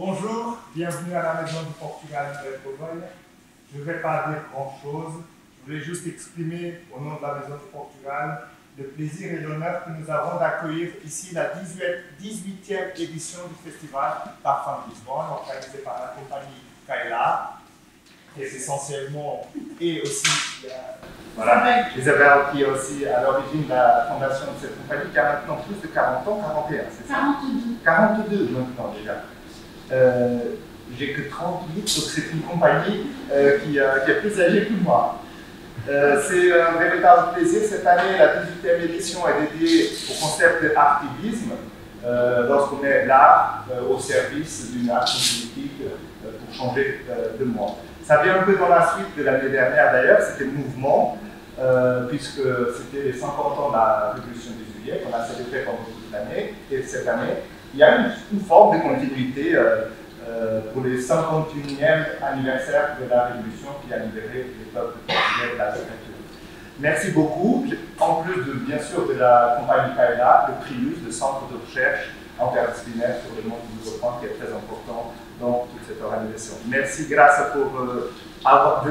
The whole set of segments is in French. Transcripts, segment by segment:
Bonjour, bienvenue à la Maison du Portugal de Bourgogne. Je ne vais pas dire grand-chose, je voulais juste exprimer au nom de la Maison du Portugal le plaisir et l'honneur que nous avons d'accueillir ici la 18e édition du festival Parfum de Lisbonne, organisé par la compagnie Kaila, qui est essentiellement, et aussi Isabelle, qui est aussi à l'origine de la fondation de cette compagnie, qui a maintenant plus de 40 ans, 41, c'est ça? 42 maintenant déjà. J'ai que 38, donc c'est une compagnie qui est plus âgée que moi. C'est un véritable plaisir. Cette année, la 18e édition est dédiée au concept d'artivisme, lorsqu'on met l'art au service d'une action politique pour changer de monde. Ça vient un peu dans la suite de l'année dernière d'ailleurs, c'était le mouvement, puisque c'était les 50 ans de la Révolution des Juillet qu'on a célébré pendant toute l'année, et cette année, il y a une forme de continuité pour les 51e anniversaire de la Révolution qui a libéré les peuples portugais de la dictature. Merci beaucoup. En plus de, bien sûr, de la compagnie Kaila, le PRIUS, le centre de recherche interdisciplinaire sur le monde lusophone, qui est très important dans toute cette organisation. Merci, grâce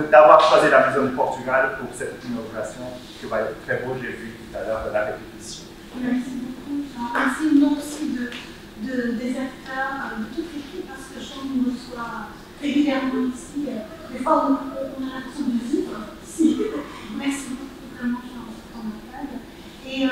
d'avoir choisi la Maison du Portugal pour cette inauguration qui va être très beau, j'ai vu tout à l'heure de la répétition. Merci beaucoup. Merci au nom aussi des acteurs, de toute l'équipe, parce que je nous reçoit régulièrement ici. Des fois, on a l'impression de vivre ici. Merci beaucoup, vraiment, pour ton appel. Et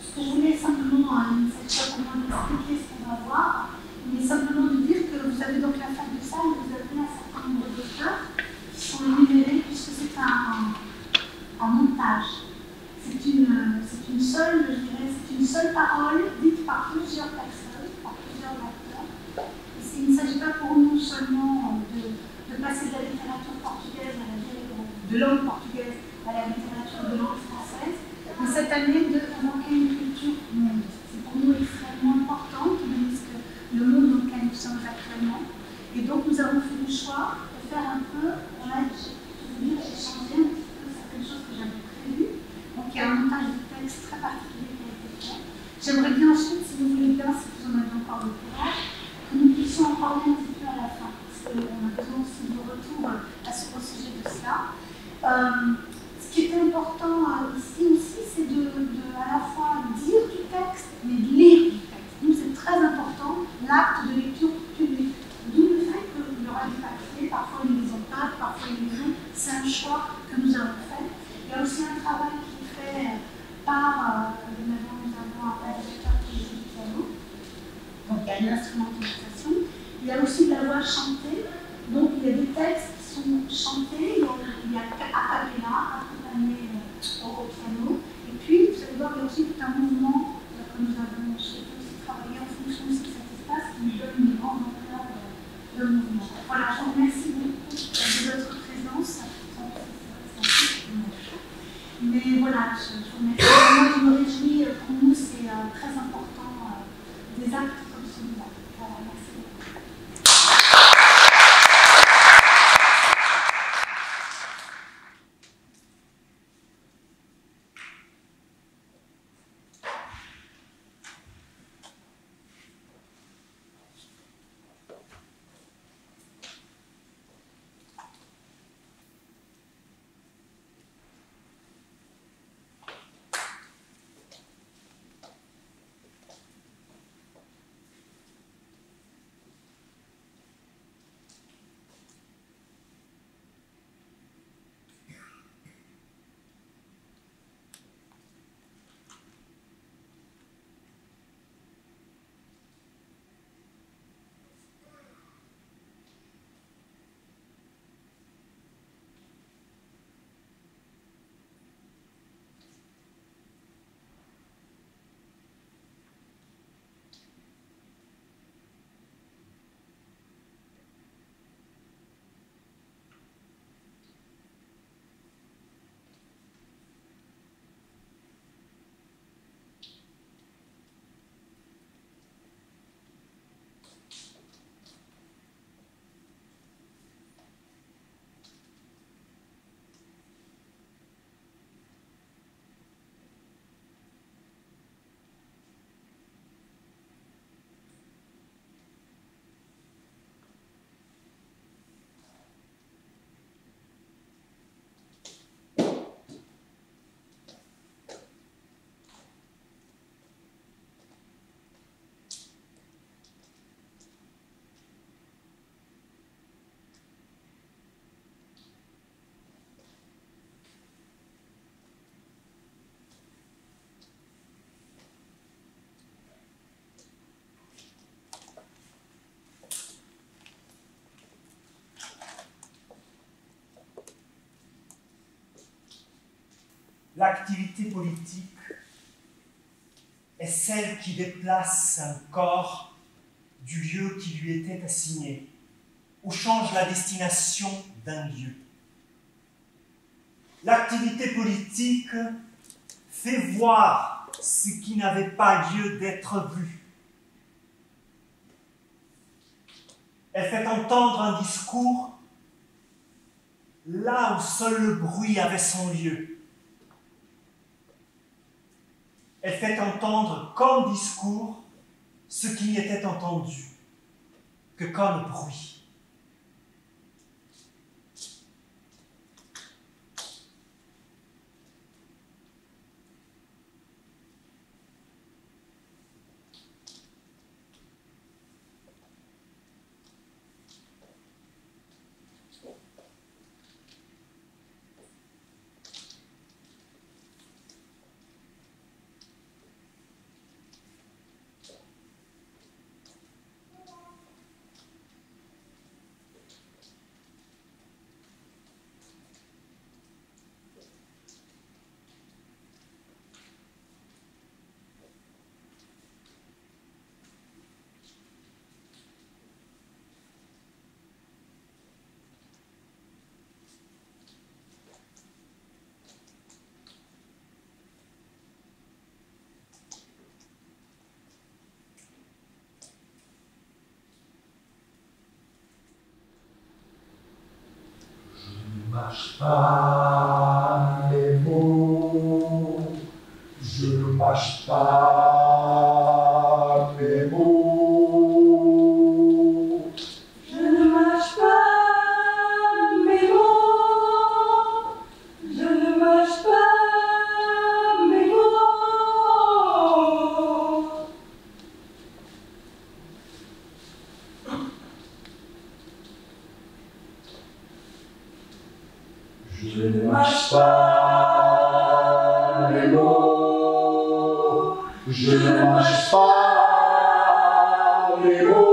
ce que je voulais simplement, cette fois qu'on va expliquer ce qu'on va voir, mais simplement de dire que vous avez donc la salle de salle, vous avez un certain nombre d'auteurs qui sont énumérés, puisque c'est un montage. C'est une seule, je dirais, c'est une seule parole dite par plusieurs personnes, par plusieurs acteurs. Et il ne s'agit pas pour nous seulement de passer de la littérature portugaise de langue portugaise à la littérature de langue française, mais cette année de convoquer une culture monde. C'est pour nous extrêmement important, puisque le monde dans lequel nous sommes actuellement. Et donc nous avons fait le choix de faire un peu, j'ai changé un petit peu certaines choses que j'avais prévues. Donc il y a un montage de texte très particulier qui a été fait. J'aimerais bien ensuite, si vous voulez bien, si vous en avez encore le courage, que nous puissions en parler un petit peu à la fin, parce qu'on a besoin aussi de retour au sujet de cela. Ce qui est important ici aussi, c'est à la fois dire du texte, mais de lire du texte. Nous, c'est très important, l'acte de lecture publique. D'où le fait qu'il y aura des papiers, parfois ils les ont pas, parfois ils les ont. C'est un choix que nous avons fait. Il y a aussi un travail qui est fait par, nous avons un réalisateur qui joue du piano, donc il y a une instrumentalisation. Il y a aussi de la voix chantée, donc il y a des textes qui sont chantés, il y a a cappella, accompagné au piano, et puis vous allez voir, il y a aussi tout un mouvement que nous avons souhaité aussi travailler en fonction de cet espace qui nous donne une grande ampleur de mouvement. Voilà, je vous remercie beaucoup de votre présence. Mais voilà, je vous remercie. Moi, je me réjouis, pour nous, c'est très important, des actes comme celui-là. Voilà, merci beaucoup. l'activité politique est celle qui déplace un corps du lieu qui lui était assigné, ou change la destination d'un lieu. L'activité politique fait voir ce qui n'avait pas lieu d'être vu. Elle fait entendre un discours là où seul le bruit avait son lieu. Elle fait entendre comme discours ce qui n'était entendu que comme bruit. Je ne mâche pas mes mots, je ne mâche pas mes mots. Je ne mâche pas mes mots, je ne mâche pas mes mots. Je ne mâche pas mes mots, je ne mâche pas mes mots.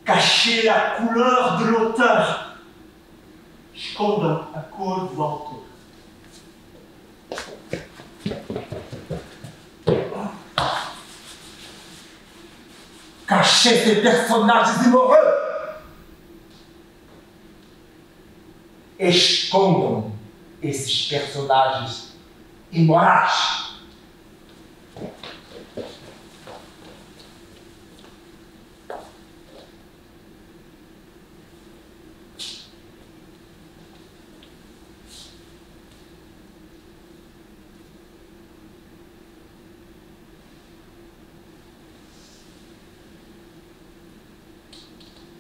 Cacher la couleur de l'auteur. Escondam a cor do autor. Cacher ces personnages immoraux. Escondam esses personagens imorais.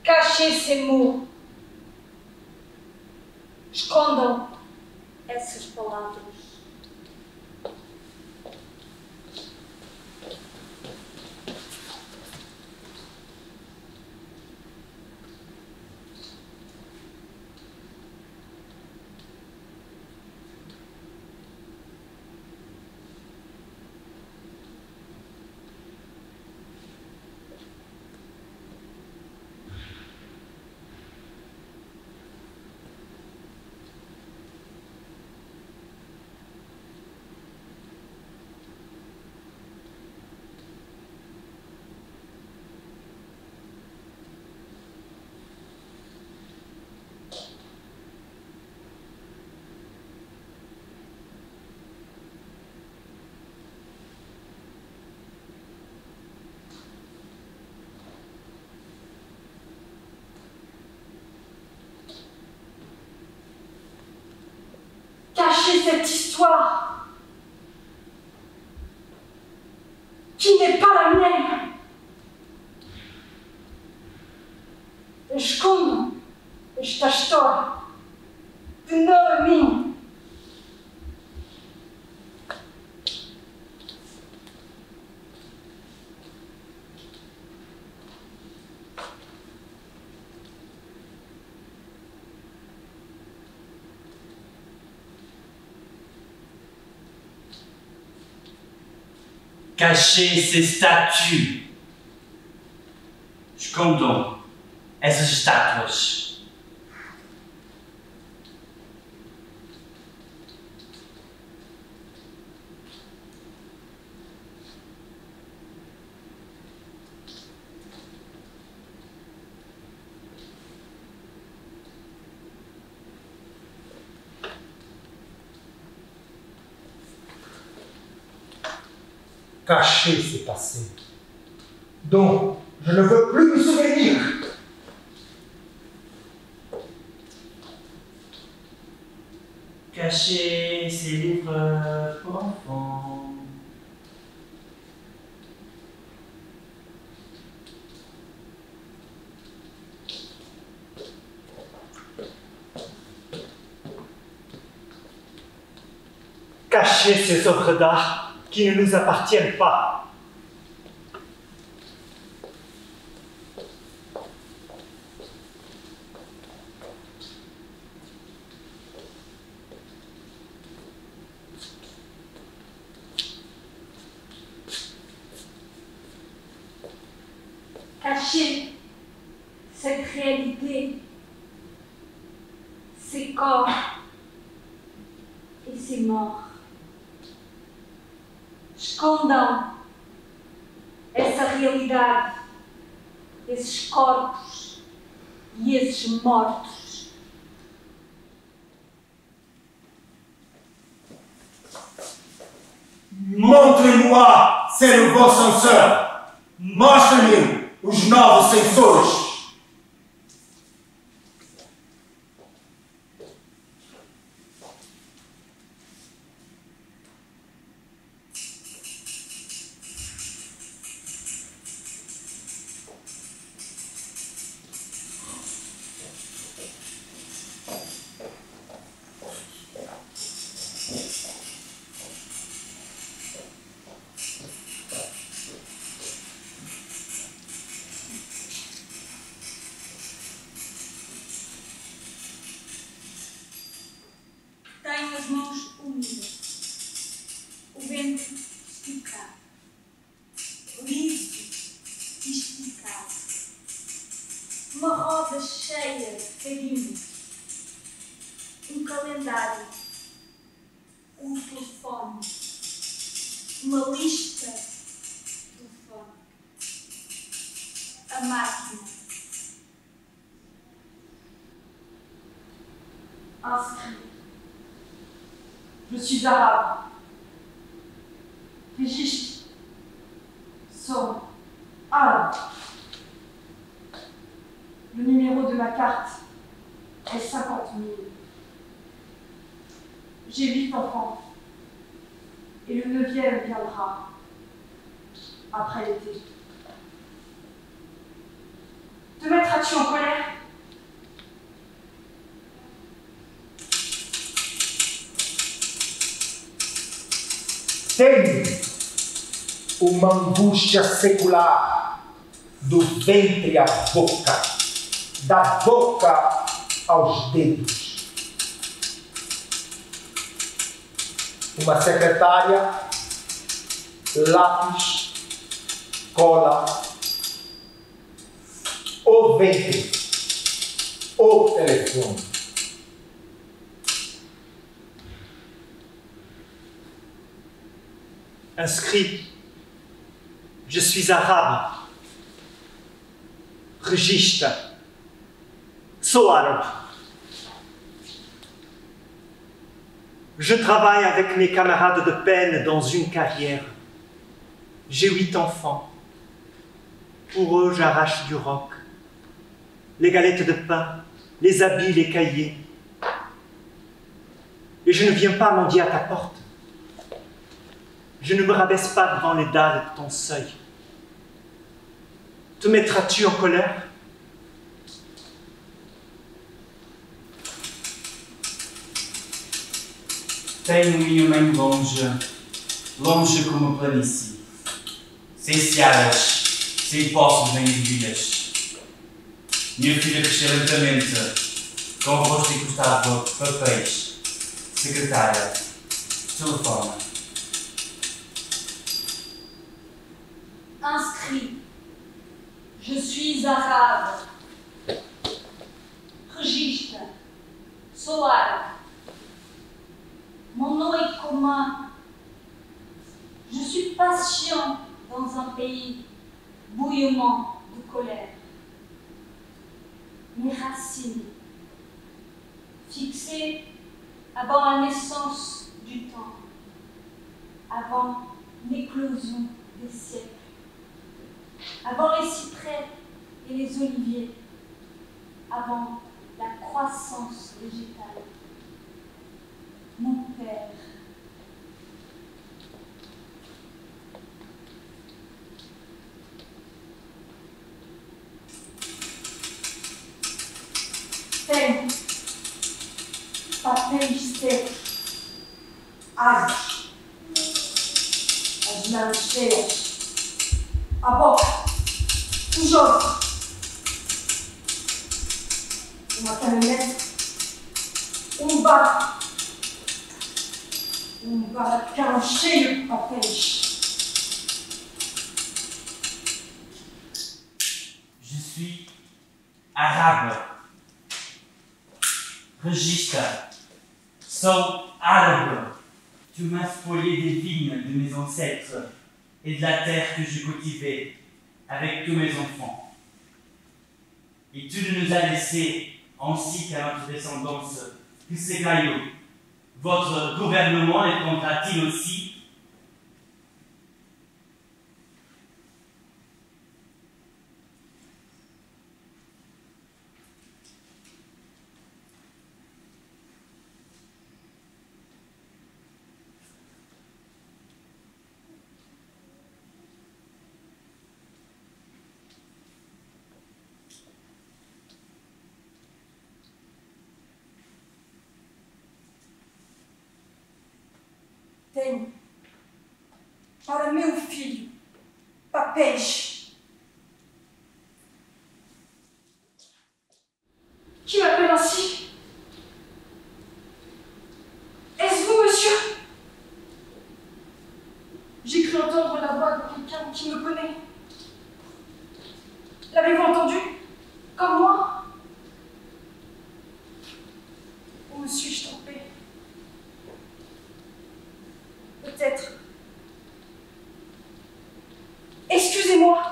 Cachez ces mots. Escondam essas palavras. cette histoire qui n'est pas la mienne. Escondo esta história de não a minha. Cacher ces statues. Escondam essas estátuas. Cacher ces passés, dont je ne veux plus me souvenir. Cacher ces livres pour enfants. Cacher ces œuvres d'art qui ne nous appartiennent pas. Cacher cette réalité, ces corps e ces morts. Escondam essa realidade, esses corpos e esses mortos. Montrez-moi ces nouveaux censeurs. Mostrem-me os novos censores. Tenho as mãos úmidas, o ventre esticado, liso e esticado, uma roda cheia de farinha, um calendário, um telefone, uma lista telefónica, a máquina. Inscrit. Je suis arabe. Registre. Son. Arabe. Le numéro de ma carte est 50 000. J'ai 8 enfants. Et le 9e viendra après l'été. Te mettras-tu en colère? Tenho uma angústia secular do ventre à boca, da boca aos dedos. Uma secretária, lápis, cola, o ventre, o telefone. Inscrit, je suis arabe. Registre, sou árabe. Je travaille avec mes camarades de peine dans une carrière. J'ai 8 enfants. Pour eux, j'arrache du roc. Les galettes de pain, les habits, les cahiers. Et je ne viens pas mendier à ta porte. Je ne me rabaisse pas devant les dalles de ton seuil. Te mettras-tu en colère? Tenho minha mãe longe, longe como planície, sem searas, sem poços nem ervilhas. Minha filha cresceu lentamente, com o rosto encostado a papéis, secretária, telefona. Inscrit. Je suis arabe. Registre. Solar. Mon nom est commun. Je suis patient dans un pays bouillement de colère. Mes racines, fixées avant la naissance du temps, avant l'éclosion des siècles, avant les cyprès et les oliviers, avant la croissance végétale. Mon père. Tem papéis secos, águas, as mãos cheias, a boca, os olhos, uma caminhonete, barco, barracão cheio de papéis. Je suis arabe. Registre. Sou árabe. Tu m'as spolié des vignes de mes ancêtres et de la terre que je cultivais avec tous mes enfants. Et tu ne nous as laissé ainsi qu'à notre descendance que ces cailloux. Votre gouvernement les prendra-t-il aussi? Tenho para meu filho papéis. Qui m'appelle ainsi? Est-ce vous, monsieur? J'ai cru entendre la voix de quelqu'un qui me connaît. L'avez-vous entendu? Comme moi? Où me suis-je trompée? Peut-être. Excusez-moi.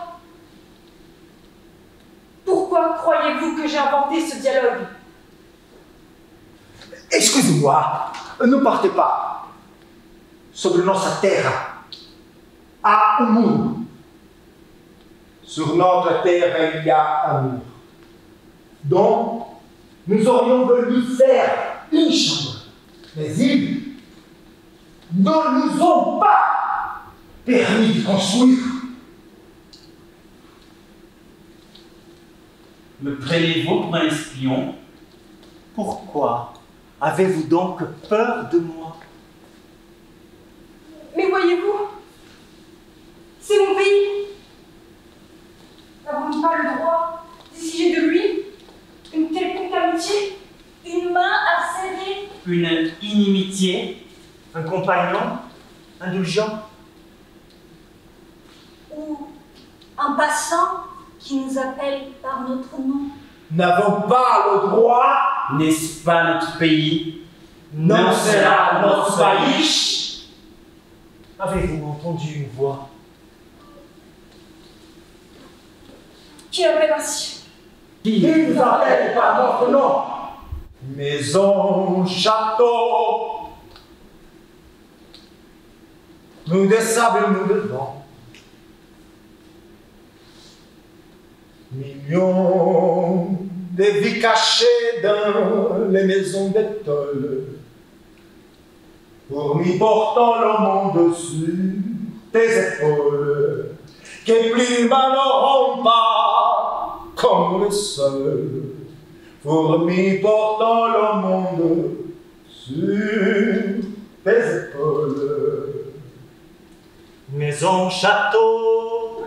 Pourquoi croyez-vous que j'ai inventé ce dialogue? Excusez-moi, ne partez pas. Sobre nossa terra há muro. Sur notre terre, il y a un mur. Donc, nous aurions voulu faire une chambre. Mais ils ne nous ont pas permis de construire. Me prenez-vous pour un espion? Pourquoi avez-vous donc peur de moi? Mais voyez-vous, c'est mon pays. N'avons-nous pas le droit d'exiger de lui une quelconque amitié? Une main à serrer. Une inimitié? Un compagnon indulgent? Ou un passant qui nous appelle par notre nom. N'avons pas le droit. N'est-ce pas notre pays? Non sera notre pays. Avez-vous entendu une voix? Qui appelle ainsi? Qui nous appelle par notre nom? Maison, château. Nous des sables, nous de vent. Millions de vies cachées dans les maisons d'étoiles. fourmis portant le monde sur tes épaules, que plus mal n'auront pas comme le sol, fourmis portant le monde sur tes épaules. Maison, château,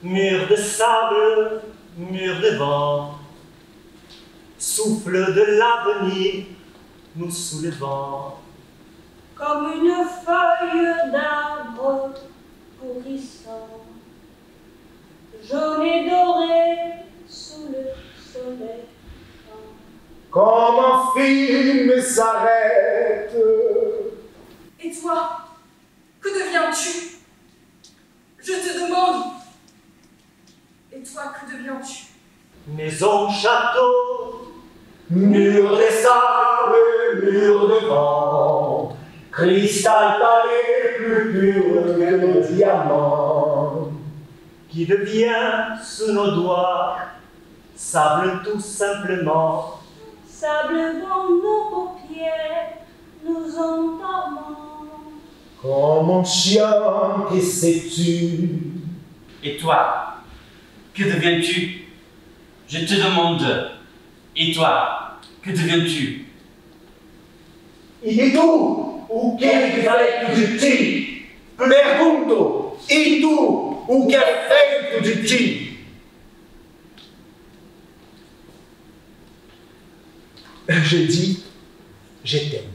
mur de sable, mur de vent, souffle de l'avenir nous soulevant. Comme une feuille d'arbre pourrissant, jaune et doré sous le soleil. Comme un film s'arrête. Et toi, que deviens-tu? Je te demande. Et toi, que deviens-tu? Maison, château, Mur de sable, mur de vent, cristal talé plus pur que le diamant, qui devient sous nos doigts sable tout simplement. Sable dans nos paupières, nous endormons. comme un chien qui se tue. Et toi, que deviens-tu? Je te demande. Et toi, que deviens-tu? E tu, o que é que feito de ti? Pergunto, e tu, o que é feito de ti? Je dis, je t'aime.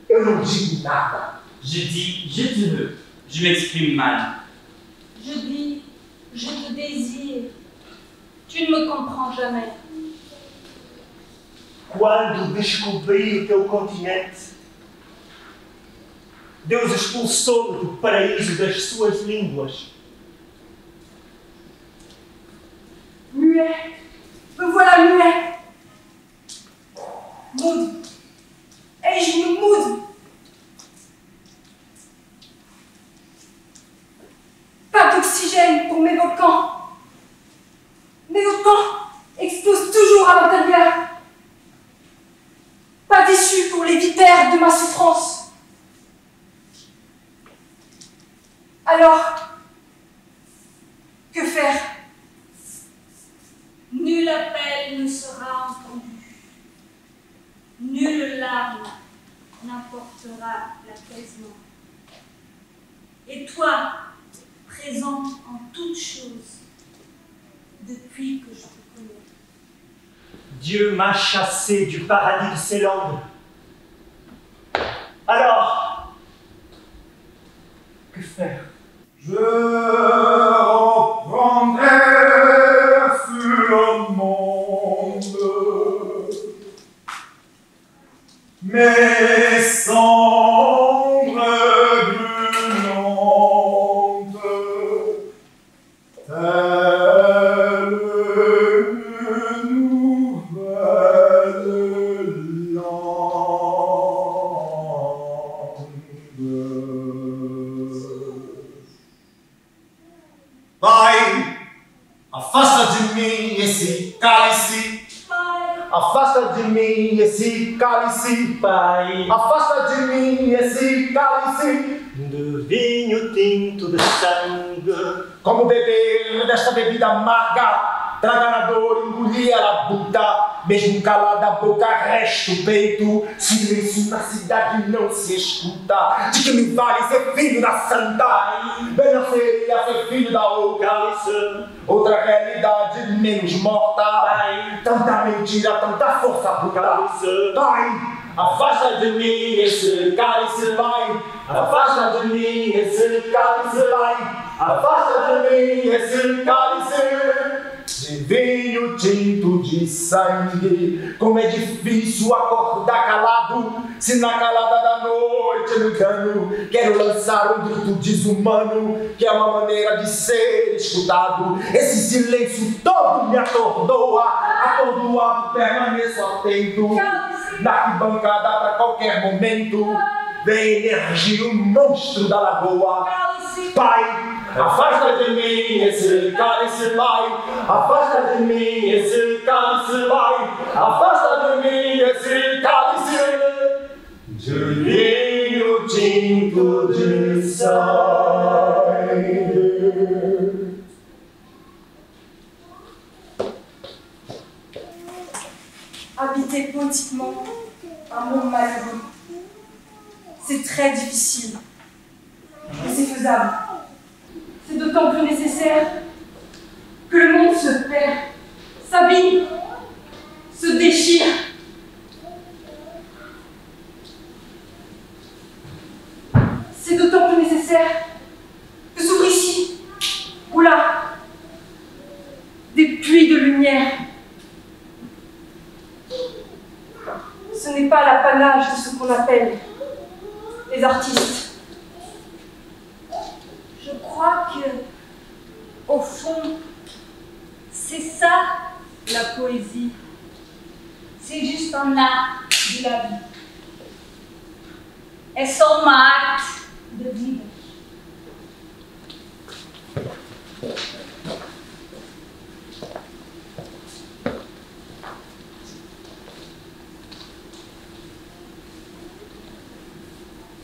Eu não digo nada. Je dis, je te veux. Je m'exprime mal. Je dis, je te désire. Tu ne me comprends jamais. Quando descobri o teu continente, Deus expulsou-me do paraíso das suas línguas. Muet. Me voilà muet. Mude. Et je me moude. Pas d'oxygène pour mes volcans. Mes volcans explosent toujours à l'intérieur. Pas d'issue pour les vipères de ma souffrance. Alors, que faire? Nul appel ne sera entendu. Nulle larme n'apportera l'apaisement. Et toi, présent en toutes choses, depuis que je te connais. Dieu m'a chassé du paradis de ses langues. Alors, que faire? Je reprendrai sur le monde mes cendres brûlantes, telle une nouvelle langue. Pai, afasta de mim esse cálice. Afasta de mim esse cálice, Pai, afasta de mim esse cálice. de vinho tinto de sangue, Como beber desta bebida amarga, tragar a dor, engolir a labuta, mesmo calada a boca, resta o peito. Silêncio na cidade não se escuta. De que me vale ser filho da santa? Bem não seria ser filho da outra. Outra realidade menos morta. Tanta mentira, tanta força bruta. Pai, afasta de mim esse cálice, Pai. Afasta de mim esse cálice, Pai. Afasta de mim esse cálice de vinho tinto de sangue. Como é difícil acordar calado, se na calada da noite eu me engano. Quero lançar um grito desumano, que é uma maneira de ser escutado. Esse silêncio todo me atordoa, atordoado permaneço atento. Na arquibancada pra qualquer momento vem energia, um monstro da lagoa. Pai, afasta de mim esse cálice, Pai. Afasta de mim esse cálice, Pai. Afasta de mim esse cálice de habiter poétiquement un monde malheureux. C'est très difficile, mais c'est faisable. C'est d'autant plus nécessaire que le monde se perd, s'abîme, se déchire. C'est d'autant plus nécessaire que s'ouvrent ici ou là des puits de lumière. Ce n'est pas l'apanage de ce qu'on appelle les artistes. Je crois que, au fond, c'est ça la poésie. C'est juste un art de la vie. É só uma arte da vida.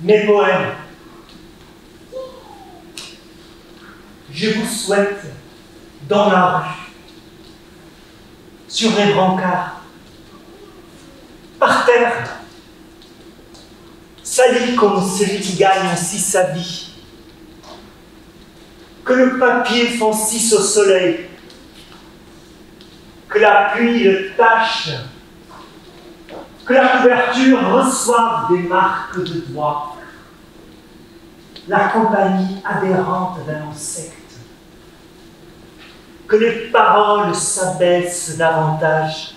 Mes poèmes, je vous souhaite dans la rue, sur les brancards, par terre, sali comme celui qui gagne ainsi sa vie, que le papier foncisse au soleil, que la pluie le tâche, que la couverture reçoive des marques de doigts, la compagnie adhérente d'un insecte, que les paroles s'abaissent davantage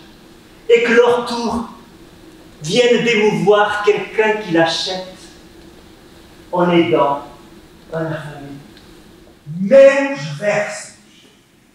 et que leur tour vienne d'émouvoir quelqu'un qui l'achète en aidant un affamé. Meus versos,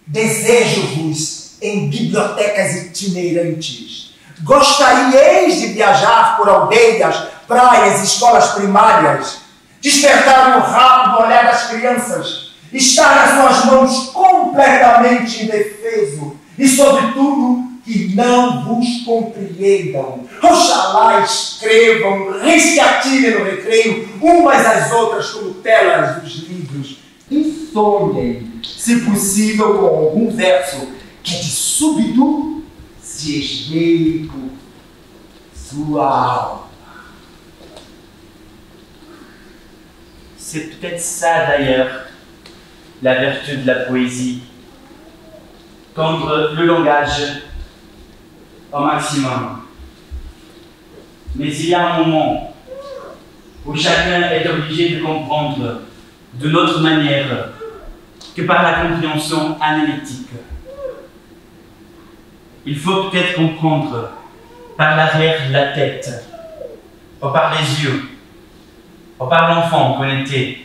desejo-vos em bibliotecas itinerantes. Gostaríeis de viajar por aldeias, praias, escolas primárias, despertar o rápido olhar das crianças, estar nas suas mãos completamente indefeso e, sobretudo, que não vos compreendam. Oxalá escrevam, risque atirem no recreio, umas às outras como telas dos livros. E sonhem, se possível, com algum verso que de súbito se esmeie por sua alma. C'est peut-être ça d'ailleurs, la vertu de la poésie. Tendre le langage au maximum. Mais il y a un moment où chacun est obligé de comprendre de notre manière que par la compréhension analytique. Il faut peut-être comprendre par l'arrière de la tête, ou par les yeux, ou par l'enfant qu'on était.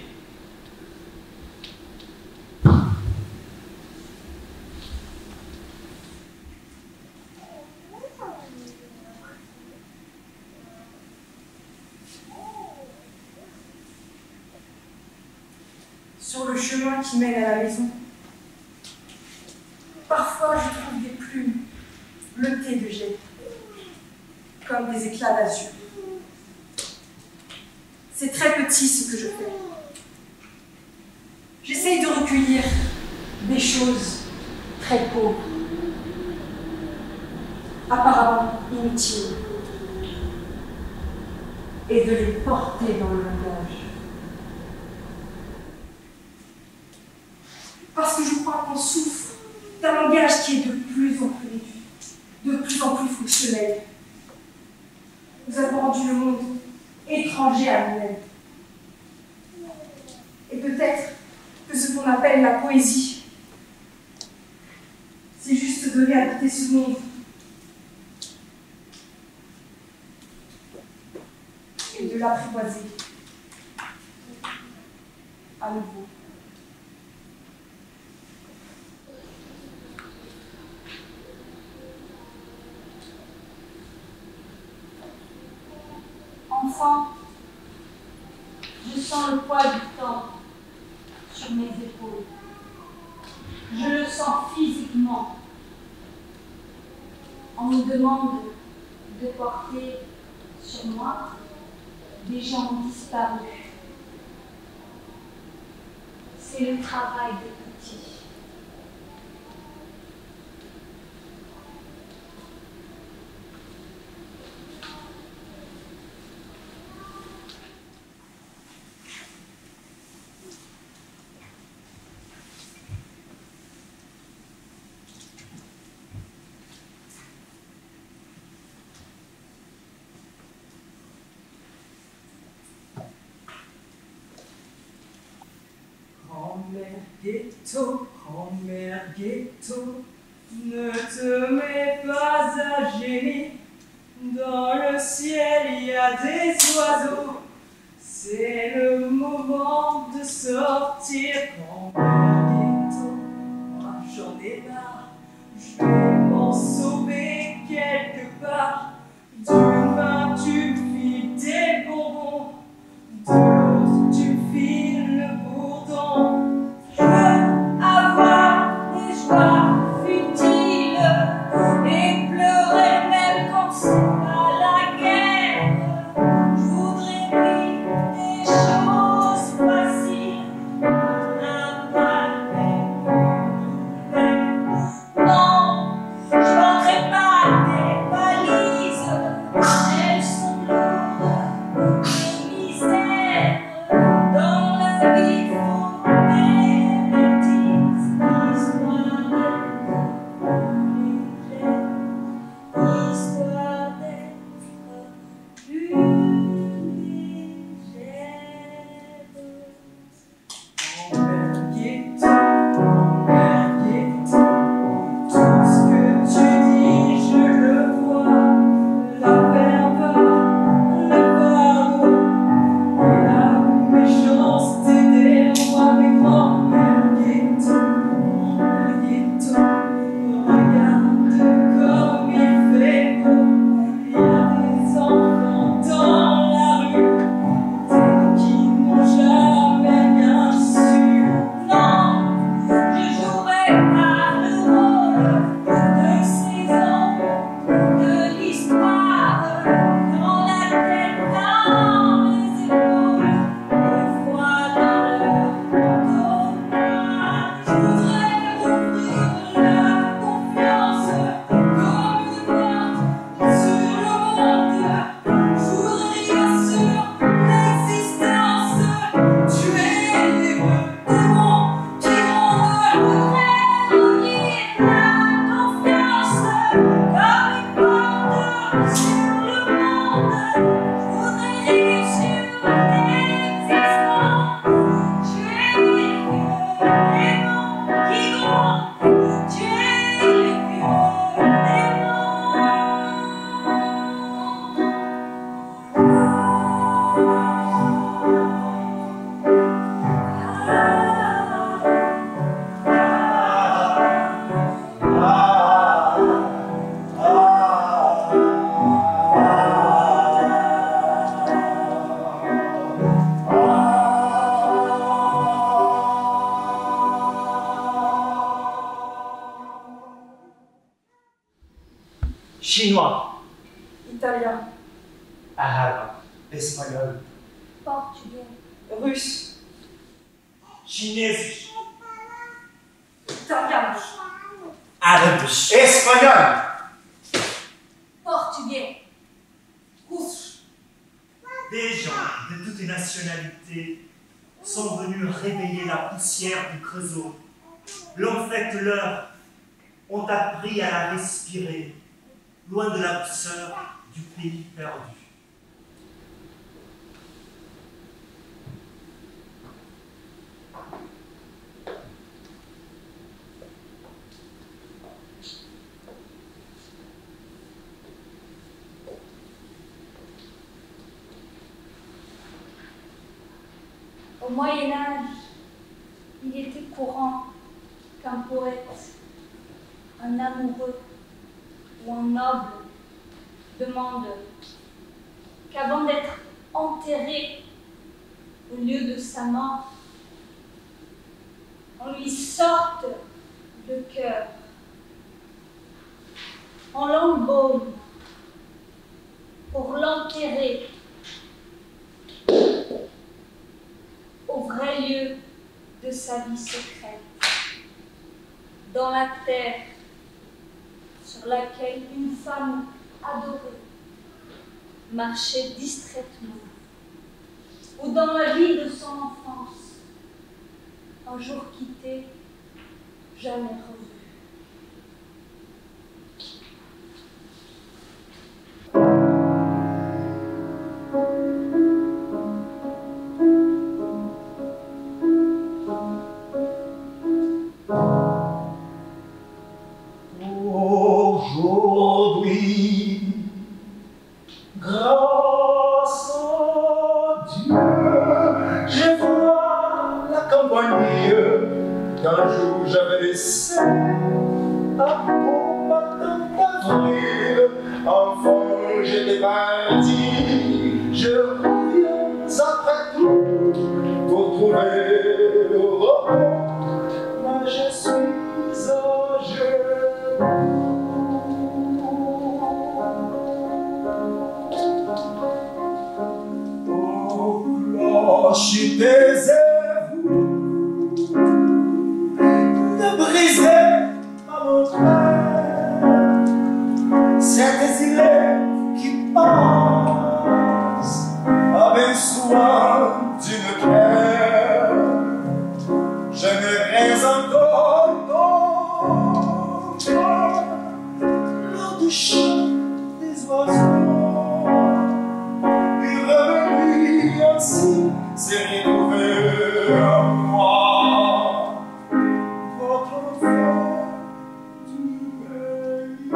Sur le chemin qui mène à la maison, parfois je trouve des plumes bleutées de gel, comme des éclats d'azur. C'est très petit ce que je fais. J'essaye de recueillir des choses très pauvres, apparemment inutiles, et de les porter dans le langage. Parce que je crois qu'on souffre d'un langage qui est de plus en plus réduit, de plus en plus fonctionnel. Nous avons rendu le monde étranger à nous-mêmes. Et peut-être que ce qu'on appelle la poésie, c'est juste donner à habiter ce monde. Et de l'apprivoiser à nouveau. Enfin, je sens le poids du temps sur mes épaules. Je le sens physiquement. On me demande de porter sur moi des gens disparus. C'est le travail des petits. grand-mère ghetto, ne te mets pas à gémir. Dans le ciel, il y a des oiseaux. C'est le moment de sortir. Grand-mère ghetto, moi j'en ai marre. Je vais m'en sauver quelque part. D'une main, tu me files des bonbons. De l'autre, tu me files le bourdon. Je veux avoir des joies futiles et pleurer même quand c'est pas la guerre. Je voudrais vivre des choses faciles, un balai, non, je vendrai pas des valises, elles sont lourdes de misère. Dans la vie, il faut des bêtises, histoire d'être plus légère. Grand-mère ghetto, grand-mère ghetto, tout ce que tu dis, je le vois. La ferveur, le fardeau, la méchanceté des rois. Mais grand-mère ghetto, regarde comme il fait beau. Il y a des enfants dans la rue qui n'ont jamais rien su. Non, je jouerai pas le rôle de ces hommes de l'histoire. Dans la tête, dans les épaules, le froid dans leur dos. Je voudrais ouvrir la confiance comme une porte sur le monde. Je voudrais dire sur l'existence, tuer les démons qui rondent. Je voudrais ouvrir la confiance comme une porte sur le monde. Je voudrais dire sur l'existence, tuer les démons qui grondent, tuer les démons. Chinois, Italien, arabe, espagnol, Portugais, russe, chinês, italien, árabes, Espanhol. portugais, russe, des gens de toutes les nationalités sont venus réveiller la poussière du Creusot, l'ont fait leur, ont appris à la respirer, loin de la douceur du pays perdu. Au Moyen-Âge, il était courant qu'un poète, un amoureux ou un noble demande qu'avant d'être enterré au lieu de sa mort, on lui sorte le cœur, on l'embaume pour l'enterrer au vrai lieu de sa vie secrète, dans la terre sur laquelle une femme adorée marchait distraitement, ou dans la vie de son enfance, un jour quitté, jamais revu. Grâce à Dieu, je vois la campagne qu'un jour j'avais laissée à beau matin d'avril. Enfant, j'étais parti, je reviens après tout pour trouver le repos. Moi, je suis à genoux. Cloche, taisez-vous, ne brisez pas mon cœur. Ces îles qui passent avec soin d'une terre. J'aimerais encore l'heure du chant des oiseaux et revenir ainsi. C'est retrouver en moi votre enfant du pays.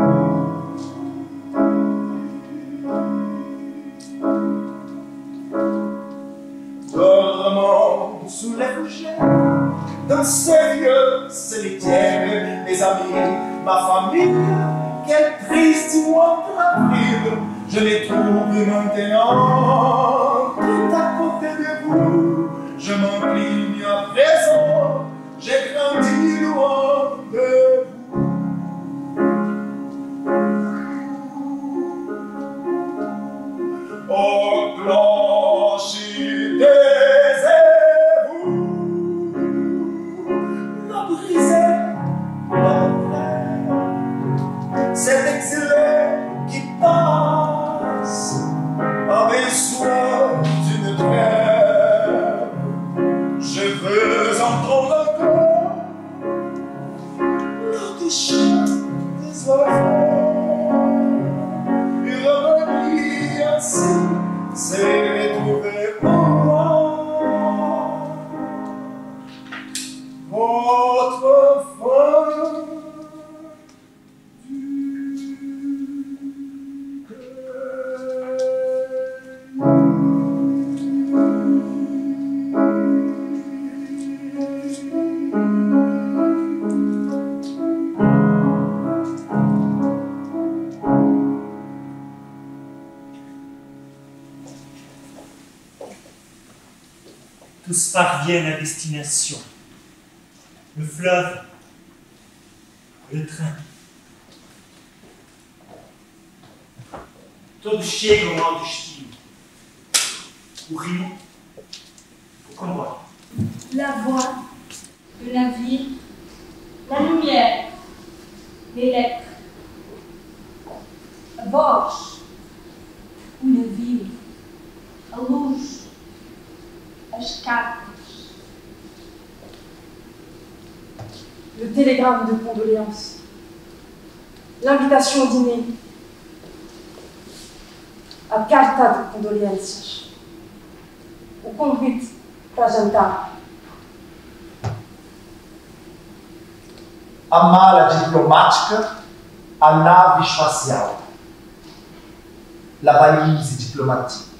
Dormant sous les fougères, dans ces vieux cimetières, mes amis, ma famille, quel triste mois d'avril, je les trouve maintenant tout à côté de vous. Je m'incline à présent, j'ai grandi loin de vous. Oh cloche, taisez-vous, ne brisez pas mon frère. Cet exilé qui passe avec soin d'une trêve. Je veux entendre encore l'heure du chant des oiseaux et revenir ainsi, c'est retrouver pour moi votre femme du cœur. Tous parviennent à destination. Le fleuve, le train. Todos chegam ao destino. O rio, o comboio. La voie, le navire, la lumière, les lettres. A voz, o navio, a luz, as cartas. Le télégramme de condoléances, l'invitation au dîner, a carta de condoleanças, o convite para jantar. A mala diplomática, a nave espacial, la valise diplomatique,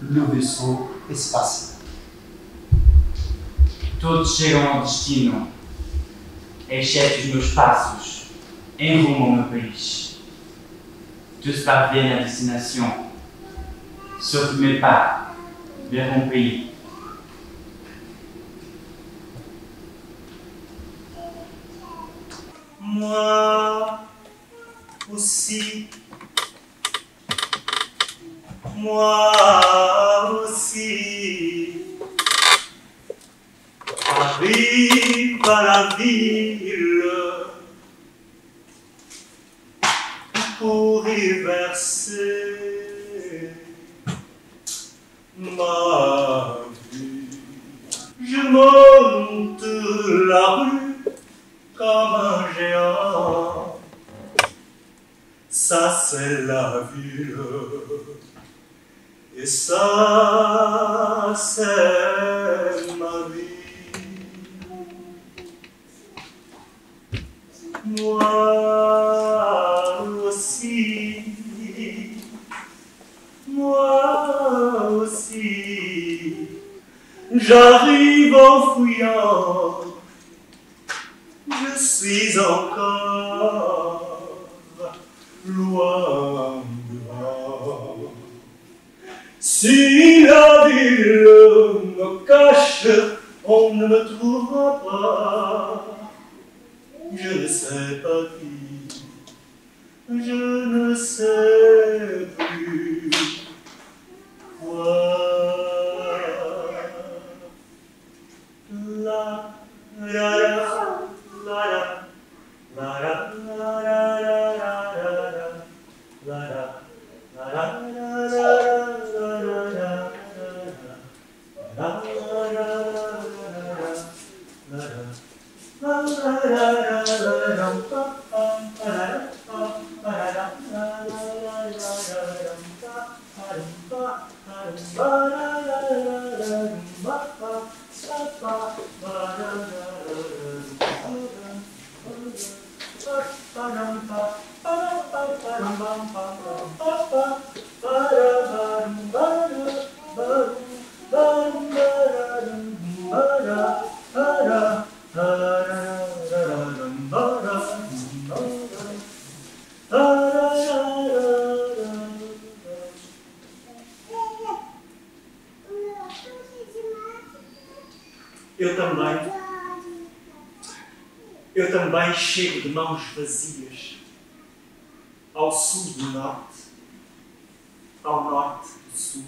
le vaisseau espacial. Todos chegam ao destino, exceto os meus passos, em rumo ao meu país. Tous parviennent à destination, sauf mes pas vers mon pays. Moi aussi, moi aussi, arrive à la ville pour y verser ma vie. Je monte la rue comme un géant, ça c'est la ville, et ça c'est ma vie. Moi aussi, Moi aussi, j'arrive en fouillant, je suis encore loin devant. Si la ville me cache, on ne me trouvera pas. Je ne sais pas qui, je ne sais plus quoi. La la la la la la la Eu também chego de mãos vazias ao sul do norte, ao norte do sul.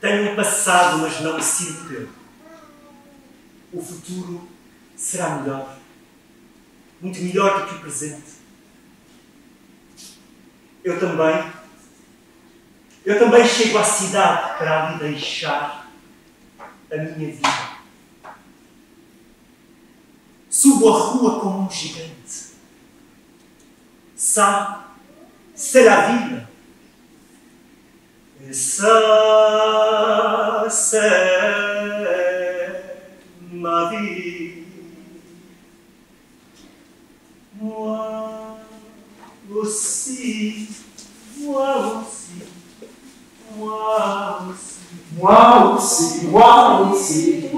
Tenho um passado, mas não me sinto teu. O futuro será melhor, muito melhor do que o presente. Eu também chego à cidade para ali deixar a minha vida. Subo a rua como um gigante. Ça, c'est la ville. Et ça, c'est ma vie. Moi aussi, moi aussi, moi aussi. Moi aussi, moi aussi,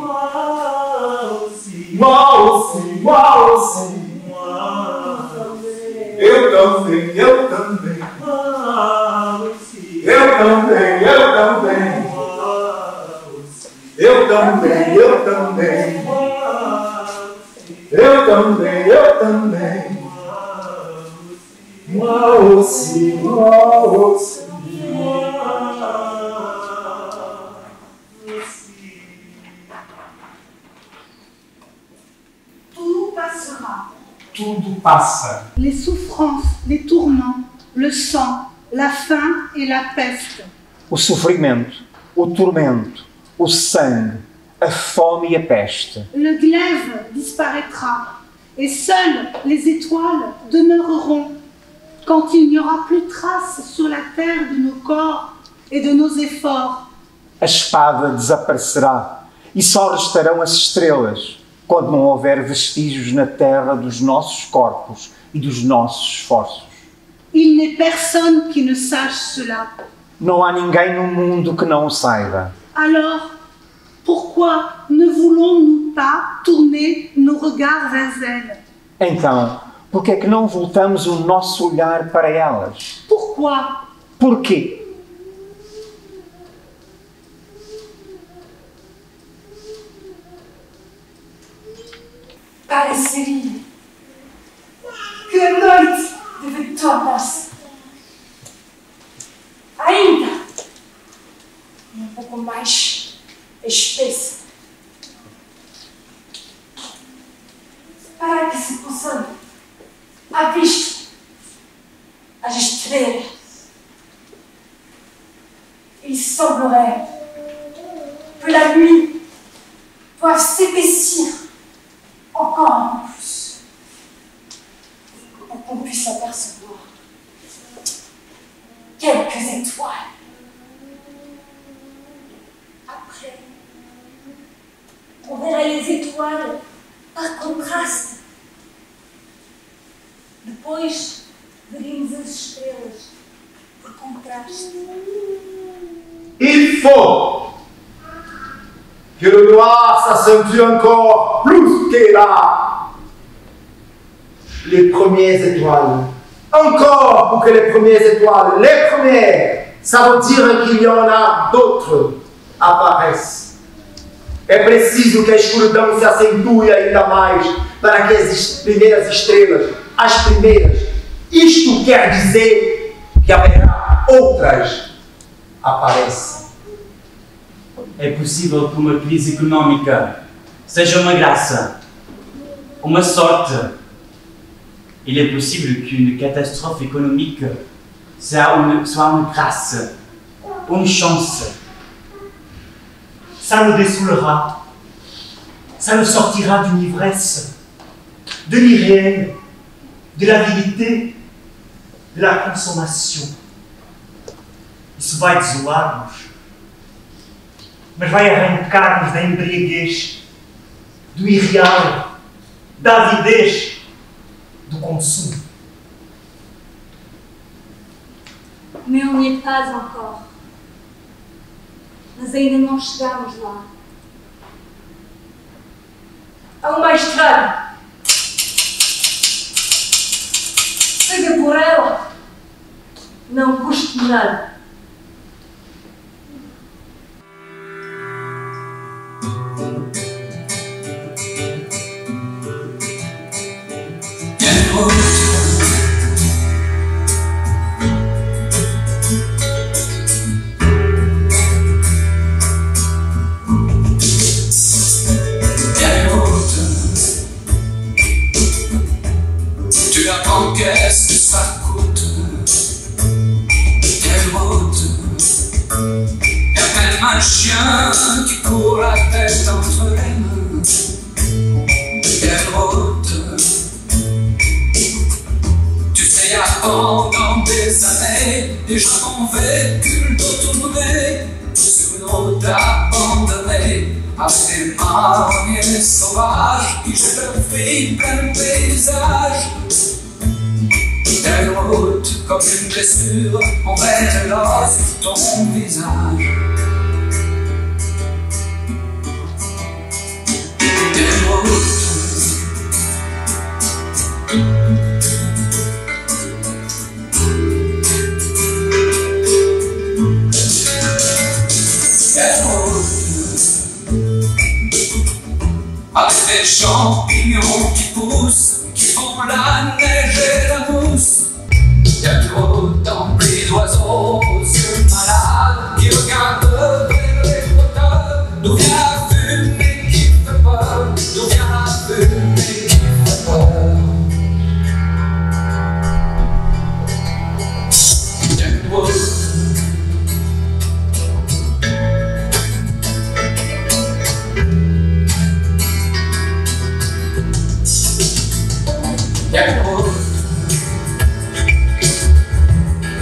Moi aussi, moi aussi, moi aussi. Eu também, eu também. Moi aussi, Eu também, eu também. Eu também, eu também. Eu também, eu também. Moi aussi, moi aussi. Tout passera. Tudo passa. Les souffrances, les tourments, le sang, la faim et la peste. O sofrimento, o tormento, o sangue, a fome e a peste. Le glaive disparaîtra et seules les étoiles demeureront quand il n'y aura plus trace sur la terre de nos corps et de nos efforts. A espada desaparecerá e só restarão as estrelas quando não houver vestígios na terra dos nossos corpos e dos nossos esforços. Il n'est personne qui ne sache cela. Não há ninguém no mundo que não o saiba. Alors, pourquoi ne voulons-nous pas tourner nos regards vers elles? Então, por que é que não voltamos o nosso olhar para elas? Pourquoi? Porquê? Pareceria que a noite deve tornar-se ainda um pouco mais espessa, para que se possam avistar as estrelas il semblerait que la nuit doive s'épaissir encore un peu plus pour qu'on puisse apercevoir quelques étoiles. Après, on verrait les étoiles par contraste. Depois, veríamos as estrelas por contraste. contraste. Il faut que le noir s'accentue encore plus que là. Les premières étoiles. Encore pour que les premières étoiles, les premières, ça veut dire qu'il y en a d'autres, apparaissent. É preciso que a escuridão se acentue ainda mais para que as primeiras estrelas, as primeiras, isto quer dizer que haverá outras, apareçam. É possível que uma crise económica seja uma graça, uma sorte. Il est possible qu'une catastrophe économique soit une grâce, une chance. Ça nous dessoulera, ça nous sortira d'une ivresse, de l'irréel, de l'avidité, de la consommation. Isso vai desolar-nos, mas vai arrancar-nos da embriaguez, do irreal, da avidez, do consumo. Mais on n'y est pas encore. Mas ainda não chegamos lá. Há uma estrada. Siga por ela. Não custa nada. Qu'est-ce que ça coûte? Quelle route? Y'a même un chien qui court la tête entre les mains. Quelle route? Tu sais, y'a pendant des années, des gens ont vécu le dos tourné sur une route abandonnée, avec des marronniers sauvages qui jettent leurs filles plein de paysages. Telle route comme une blessure envers l'os de ton visage. Telle route. Telle route. Avec des champignons qui poussent, qui font la neige et la mousse. Y'a une route emplie d'oiseaux, yeux malades qui regardent vers les hauteurs. D'où vient la fumée qui fait peur? D'où vient la fumée qui fait peur? Y'a une route. Y'a une route.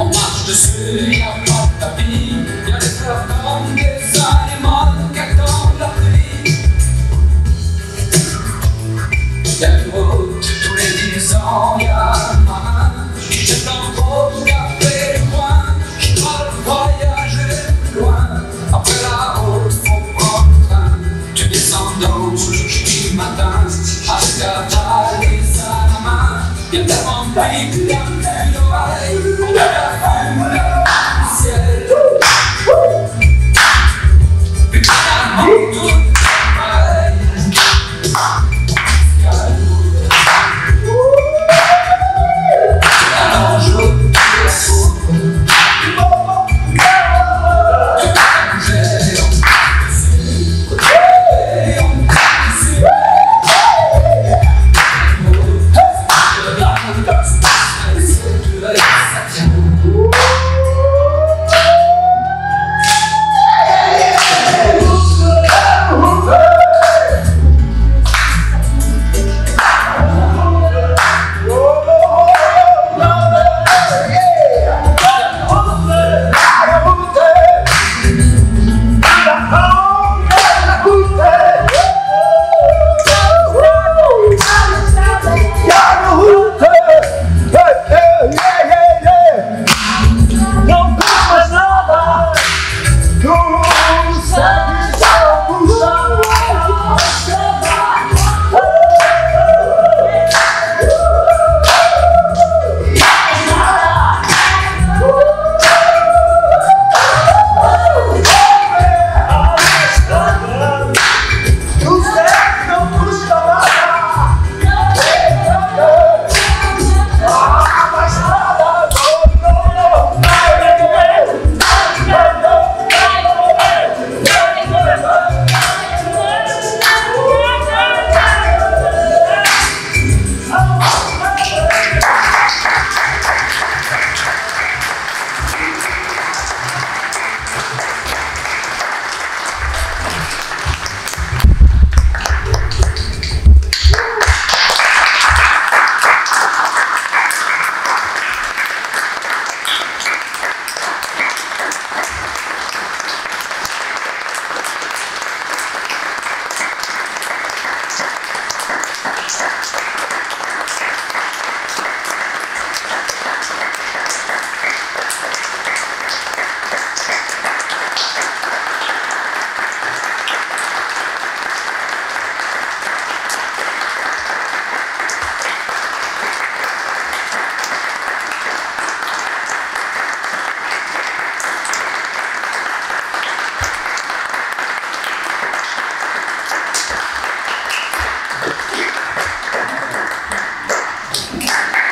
On marche dessus, y'a pas de tapis, y'a des fleurs comme des animaux qui attendent la pluie. Y'a une route, tous les 10 ans, y'a un marin qui jette un beau café du coin, qui doit voyager plus loin. Après la route, faut prendre le train, tu descends dans le du matin, avec ta valise à la main. Y'a tellement de pays, y'a plus d'oreilles, y'a la femme du ciel. Puis finalement tout est pareil. Merci.